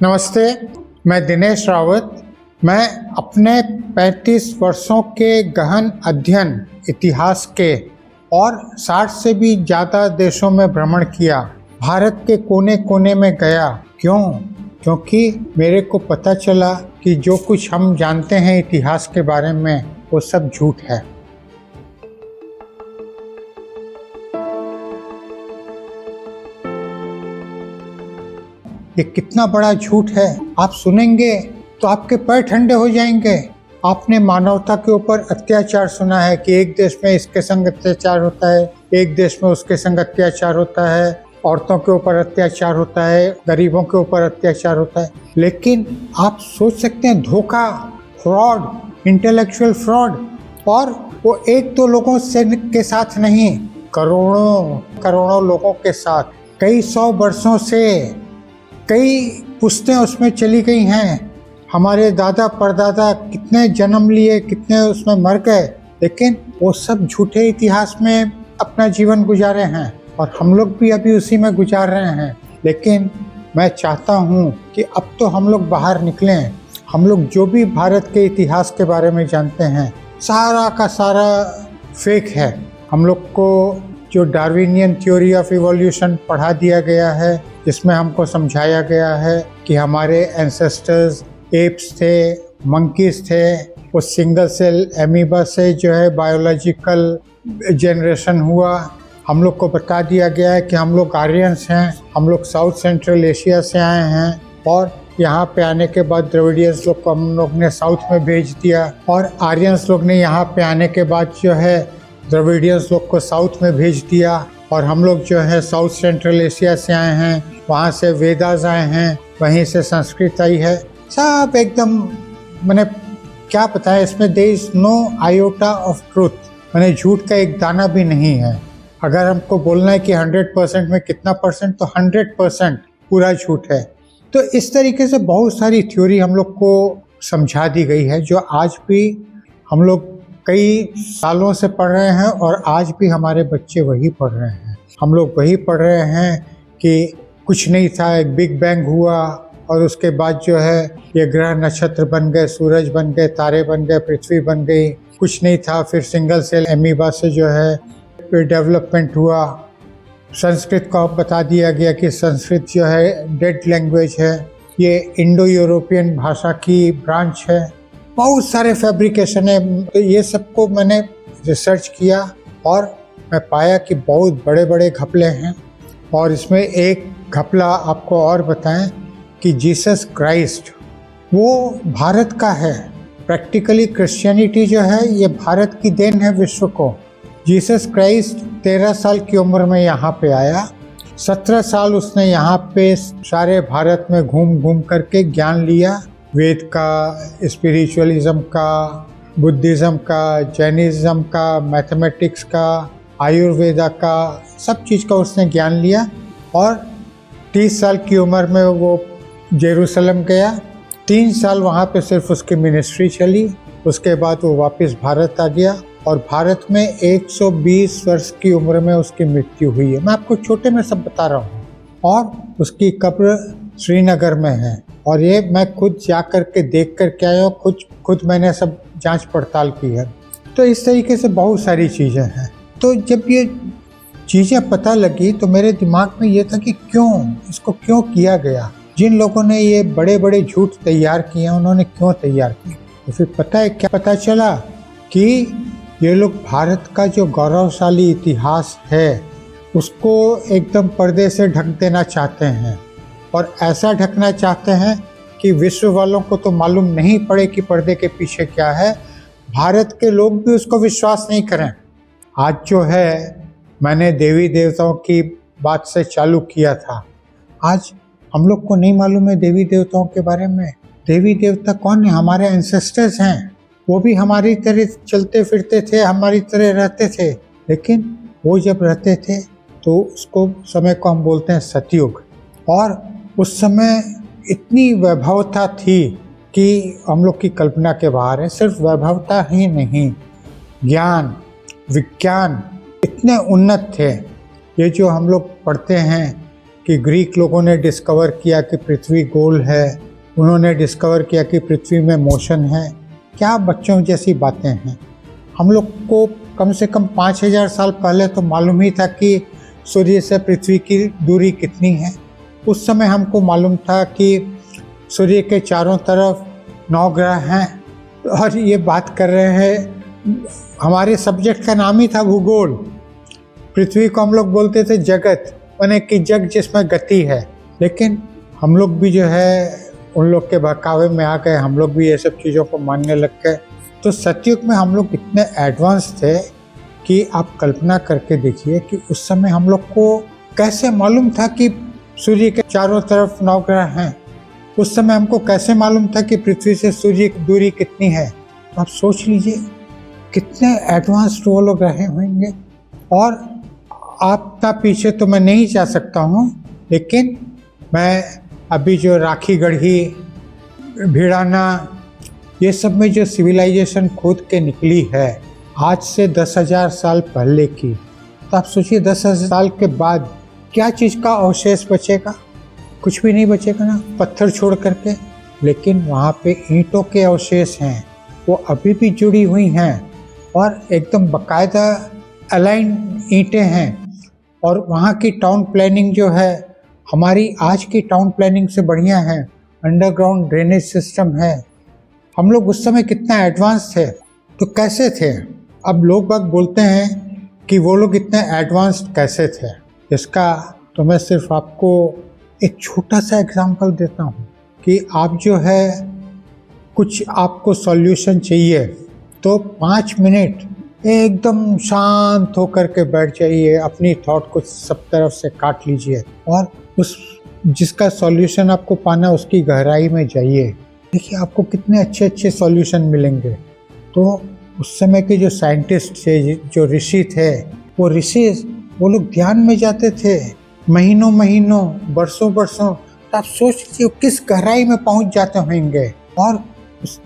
नमस्ते, मैं दिनेश रावत। मैं अपने 35 वर्षों के गहन अध्ययन इतिहास के और 60 से भी ज़्यादा देशों में भ्रमण किया। भारत के कोने कोने में गया। क्यों? क्योंकि मेरे को पता चला कि जो कुछ हम जानते हैं इतिहास के बारे में वो सब झूठ है। ये कितना बड़ा झूठ है, आप सुनेंगे तो आपके पैर ठंडे हो जाएंगे। आपने मानवता के ऊपर अत्याचार सुना है कि एक देश में इसके संग अत्याचार होता है, एक देश में उसके संग अत्याचार होता है, औरतों के ऊपर अत्याचार होता है, गरीबों के ऊपर अत्याचार होता है। लेकिन आप सोच सकते हैं, धोखा, फ्रॉड, इंटेलेक्चुअल फ्रॉड, और वो एक दो लोगों से के साथ नहीं, करोड़ों लोगों के साथ, कई सौ वर्षों से कई पुश्तें उसमें चली गई हैं। हमारे दादा परदादा कितने जन्म लिए, कितने उसमें मर गए, लेकिन वो सब झूठे इतिहास में अपना जीवन गुजारे हैं और हम लोग भी अभी उसी में गुजार रहे हैं। लेकिन मैं चाहता हूँ कि अब तो हम लोग बाहर निकलें। हम लोग जो भी भारत के इतिहास के बारे में जानते हैं सारा का सारा फेक है। हम लोग को जो डार्विनियन थ्योरी ऑफ इवोल्यूशन पढ़ा दिया गया है, जिसमें हमको समझाया गया है कि हमारे एंसेस्टर्स एप्स थे, मंकीज थे, वो सिंगल सेल एमीबा से जो है बायोलॉजिकल जनरेशन हुआ। हम लोग को बता दिया गया है कि हम लोग आर्यंस हैं, हम लोग साउथ सेंट्रल एशिया से आए हैं, और यहाँ पे आने के बाद द्रविडियंस लोग को हम लोग ने साउथ में भेज दिया, और आर्यंस लोग ने यहाँ पे आने के बाद जो है द्रविडियंस लोग को साउथ में भेज दिया, और हम लोग जो है साउथ सेंट्रल एशिया से आए हैं, वहाँ से वेदास आए हैं, वहीं से संस्कृत आई है। सब एकदम मैंने क्या बताया, इसमें there is no iota of truth, मैंने झूठ का एक दाना भी नहीं है। अगर हमको बोलना है कि 100% में कितना परसेंट, तो 100% पूरा झूठ है। तो इस तरीके से बहुत सारी थ्योरी हम लोग को समझा दी गई है, जो आज भी हम लोग कई सालों से पढ़ रहे हैं, और आज भी हमारे बच्चे वही पढ़ रहे हैं। हम लोग वही पढ़ रहे हैं कि कुछ नहीं था, एक बिग बैंग हुआ और उसके बाद जो है ये ग्रह नक्षत्र बन गए, सूरज बन गए, तारे बन गए, पृथ्वी बन गई। कुछ नहीं था, फिर सिंगल सेल एमीबा से जो है फिर डेवलपमेंट हुआ। संस्कृत को बता दिया गया कि संस्कृत जो है डेड लैंग्वेज है, ये इंडो यूरोपियन भाषा की ब्रांच है। बहुत सारे फैब्रिकेशन है। तो ये सबको मैंने रिसर्च किया और मैं पाया कि बहुत बड़े बड़े घपले हैं। और इसमें एक घपला आपको और बताएं कि जीसस क्राइस्ट वो भारत का है। प्रैक्टिकली क्रिश्चियनिटी जो है ये भारत की देन है विश्व को। जीसस क्राइस्ट 13 साल की उम्र में यहाँ पे आया। 17 साल उसने यहाँ पे सारे भारत में घूम घूम करके ज्ञान लिया, वेद का, स्पिरिचुअलिज्म का, बुद्धिज़्म का, जैनिज़्म का, मैथमेटिक्स का, आयुर्वेदा का, सब चीज़ का उसने ज्ञान लिया। और 30 साल की उम्र में वो जेरूसलम गया। 3 साल वहाँ पे सिर्फ उसकी मिनिस्ट्री चली। उसके बाद वो वापस भारत आ गया और भारत में 120 वर्ष की उम्र में उसकी मृत्यु हुई है। मैं आपको छोटे में सब बता रहा हूँ। और उसकी कब्र श्रीनगर में है, और ये मैं खुद जा कर के देख कर के आया, खुद मैंने सब जांच पड़ताल की है। तो इस तरीके से बहुत सारी चीज़ें हैं। तो जब ये चीज़ें पता लगी तो मेरे दिमाग में ये था कि इसको क्यों किया गया। जिन लोगों ने ये बड़े बड़े झूठ तैयार किए हैं, उन्होंने क्यों तैयार किए। तो फिर पता है क्या पता चला कि ये लोग भारत का जो गौरवशाली इतिहास है उसको एकदम पर्दे से ढक देना चाहते हैं, और ऐसा ढकना चाहते हैं कि विश्व वालों को तो मालूम नहीं पड़े कि पर्दे के पीछे क्या है, भारत के लोग भी उसको विश्वास नहीं करें। आज जो है मैंने देवी देवताओं की बात से चालू किया था। आज हम लोग को नहीं मालूम है देवी देवताओं के बारे में। देवी देवता कौन है? हमारे एंसेस्टर्स हैं। वो भी हमारी तरह चलते फिरते थे, हमारी तरह रहते थे। लेकिन वो जब रहते थे तो उसको समय को हम बोलते हैं सतयुग। और उस समय इतनी वैभवता थी कि हम लोग की कल्पना के बाहर है। सिर्फ वैभवता ही नहीं, ज्ञान, विज्ञान इतने उन्नत थे। ये जो हम लोग पढ़ते हैं कि ग्रीक लोगों ने डिस्कवर किया कि पृथ्वी गोल है, उन्होंने डिस्कवर किया कि पृथ्वी में मोशन है। क्या बच्चों जैसी बातें हैं। हम लोग को कम से कम 5000 साल पहले तो मालूम ही था कि सूर्य से पृथ्वी की दूरी कितनी है। उस समय हमको मालूम था कि सूर्य के चारों तरफ 9 ग्रह हैं और ये बात कर रहे हैं। हमारे सब्जेक्ट का नाम ही था भूगोल। पृथ्वी को हम लोग बोलते थे जगत, माने कि जग जिसमें गति है। लेकिन हम लोग भी जो है उन लोग के बहकावे में आ गए, हम लोग भी ये सब चीज़ों को मानने लग गए। तो सतयुग में हम लोग इतने एडवांस थे कि आप कल्पना करके देखिए कि उस समय हम लोग को कैसे मालूम था कि सूर्य के चारों तरफ 9 ग्रह हैं। उस समय हमको कैसे मालूम था कि पृथ्वी से सूर्य की दूरी कितनी है। तो आप सोच लीजिए कितने एडवांस्ड वो लोग रहे होंगे। और आपका पीछे तो मैं नहीं जा सकता हूँ, लेकिन मैं अभी जो राखी गढ़ी, भिड़ाना, ये सब में जो सिविलाइजेशन खोद के निकली है आज से 10,000 साल पहले की, तो आप सोचिए 10,000 साल के बाद क्या चीज़ का अवशेष बचेगा। कुछ भी नहीं बचेगा ना, पत्थर छोड़ करके। लेकिन वहाँ पे ईंटों के अवशेष हैं, वो अभी भी जुड़ी हुई हैं और एकदम बाकायदा अलाइन ईंटें हैं। और वहाँ की टाउन प्लानिंग जो है हमारी आज की टाउन प्लानिंग से बढ़िया है। अंडरग्राउंड ड्रेनेज सिस्टम है। हम लोग उस समय कितना एडवांस थे। तो कैसे थे। अब लोग बाग बोलते हैं कि वो लोग इतने एडवांस्ड कैसे थे। इसका तो मैं सिर्फ आपको एक छोटा सा एग्जांपल देता हूँ कि आप जो है कुछ आपको सॉल्यूशन चाहिए तो 5 मिनट एकदम शांत होकर के बैठ जाइए, अपनी थॉट को सब तरफ से काट लीजिए और उस जिसका सॉल्यूशन आपको पाना उसकी गहराई में जाइए। देखिए आपको कितने अच्छे अच्छे सॉल्यूशन मिलेंगे। तो उस समय के जो साइंटिस्ट थे, जो ऋषि थे, वो ऋषि वो लोग ध्यान में जाते थे महीनों महीनों, बरसों बरसों। तो आप सोच लीजिए किस गहराई में पहुंच जाते होंगे। और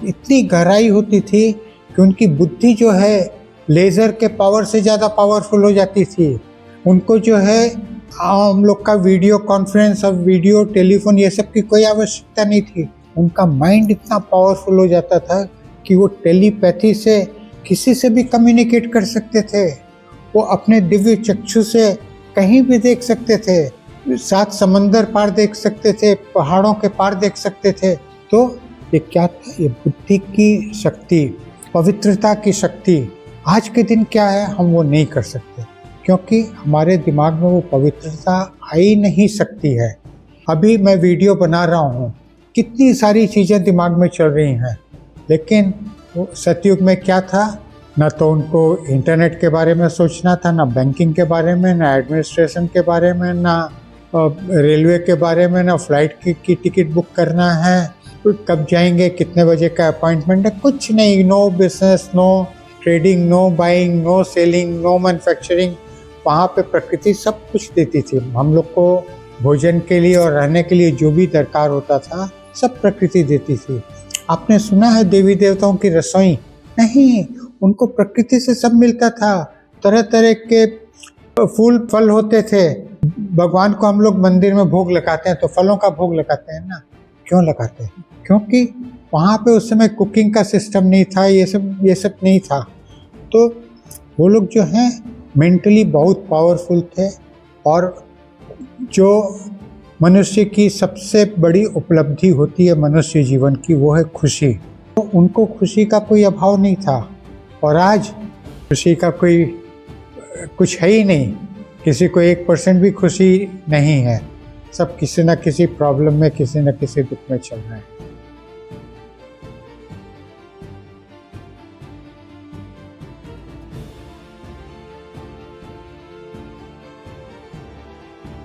इतनी गहराई होती थी कि उनकी बुद्धि जो है लेज़र के पावर से ज़्यादा पावरफुल हो जाती थी। उनको जो है हम लोग का वीडियो कॉन्फ्रेंस और वीडियो टेलीफोन ये सब की कोई आवश्यकता नहीं थी। उनका माइंड इतना पावरफुल हो जाता था कि वो टेलीपैथी से किसी से भी कम्युनिकेट कर सकते थे। वो अपने दिव्य चक्षु से कहीं भी देख सकते थे, 7 समंदर पार देख सकते थे, पहाड़ों के पार देख सकते थे। तो ये क्या था, ये बुद्धि की शक्ति, पवित्रता की शक्ति। आज के दिन क्या है, हम वो नहीं कर सकते क्योंकि हमारे दिमाग में वो पवित्रता आ ही नहीं सकती है। अभी मैं वीडियो बना रहा हूँ, कितनी सारी चीज़ें दिमाग में चल रही हैं, लेकिन वो सतयुग में क्या था, ना तो उनको इंटरनेट के बारे में सोचना था, ना बैंकिंग के बारे में, ना एडमिनिस्ट्रेशन के बारे में, ना रेलवे के बारे में, ना फ्लाइट की टिकट बुक करना है, कब जाएंगे, कितने बजे का अपॉइंटमेंट है, कुछ नहीं। No business, no trading, no buying, no selling, no manufacturing. वहाँ पे प्रकृति सब कुछ देती थी हम लोग को। भोजन के लिए और रहने के लिए जो भी दरकार होता था सब प्रकृति देती थी। आपने सुना है देवी देवताओं की रसोई? नहीं, उनको प्रकृति से सब मिलता था। तरह तरह के फूल फल होते थे। भगवान को हम लोग मंदिर में भोग लगाते हैं तो फलों का भोग लगाते हैं ना। क्यों लगाते हैं? क्योंकि वहाँ पे उस समय कुकिंग का सिस्टम नहीं था, ये सब नहीं था। तो वो लोग जो हैं मेंटली बहुत पावरफुल थे। और जो मनुष्य की सबसे बड़ी उपलब्धि होती है मनुष्य जीवन की, वो है खुशी। तो उनको खुशी का कोई अभाव नहीं था। और आज खुशी का कोई कुछ है ही नहीं। किसी को 1% भी खुशी नहीं है। सब किसी न किसी प्रॉब्लम में, किसी न किसी दुख में चल रहे हैं।